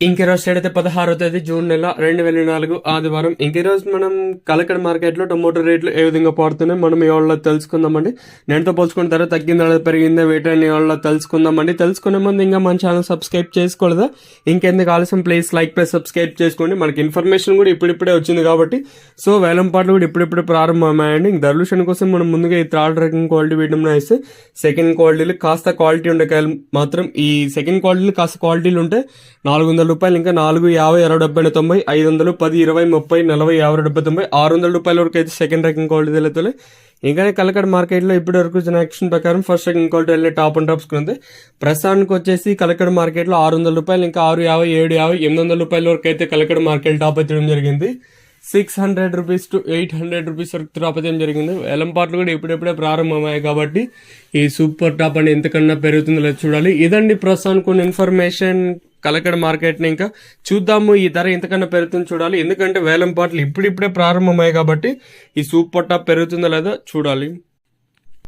ఇంక రోజు డేట్ అయితే 16వ తేదీ జూన్ నెల 2024 ఆదివారం. ఇంక రోజు మనం కలకడ మార్కెట్ లో టొమాటో రేట్లు ఏ విధంగా పడుతున్నాయి మనం ఈ వాళ్ళ తెలుసుకుందామండి. నేనుతో పోల్చుకున్న ధర తగ్గిందా పెరిగిందా వేటని వాళ్ళ తెలుసుకుందామండి. తెలుసుకునే ముందు ఇంకా మన ఛానల్ సబ్స్క్రైబ్ చేసుకోలేదా, ఇంకెందుకు ఆలస్యం ప్లీజ్ లైక్ ప్లస్ సబ్స్క్రైబ్ చేసుకోండి. మనకి ఇన్ఫర్మేషన్ కూడా ఇప్పుడిప్పుడే వచ్చింది కాబట్టి సో వేలం పాటలు కూడా ఇప్పుడిప్పుడే ప్రారంభమయ్యాయండి. ఇంక ధరలుషన్ కోసం మనం ముందుగా ఈ థర్డ్ రకం క్వాలిటీ వీడియోలో వేస్తే సెకండ్ క్వాలిటీలు కాస్త క్వాలిటీ ఉండే కాయలు మాత్రం ఈ సెకండ్ క్వాలిటీలు కాస్త క్వాలిటీలు ఉంటే ₹400, ఇంకా 4, 50, 60, 70, 90, 500, 10, 20, 30, 40, 50, 70, 90, ₹600 వరకు అయితే సెకండ్ ర్యాంకింగ్ క్వాలిటీ తెలుస్తుంది. ఇంకా కలకడ మార్కెట్లో ఇప్పటి వరకు వచ్చిన యాక్షన్ ప్రకారం ఫస్ట్ ర్యాంకింగ్ క్వాలిటీ వెళ్ళి టాప్ అండ్ టాప్స్ ఉంది. ప్రస్తుతానికి వచ్చేసి కలకడ మార్కెట్లో ₹600, ఇంకా 6, 50, 7, 50, ₹800 వరకు అయితే కలకడ మార్కెట్ టాప్ అయితే జరిగింది. ₹600 to ₹800 వరకు టాప్ అయితే జరిగింది. వేలం పాటలు కూడా ఇప్పుడెప్పుడే ప్రారంభమయ్యాయి కాబట్టి ఈ సూపర్ టాప్ అని ఎంతకన్నా పెరుగుతుందో లేదు చూడాలి. ఇదండి ప్రస్తుతానికి కొన్ని ఇన్ఫర్మేషన్ కలకడ మార్కెట్ని. ఇంకా చూద్దాము ఈ ధర ఎంతకన్నా పెరుగుతుంది చూడాలి. ఎందుకంటే వేలం పాటలు ఇప్పుడిప్పుడే ప్రారంభమయ్యాయి కాబట్టి ఈ సూపర్ టాప్ పెరుగుతుందో లేదో చూడాలి.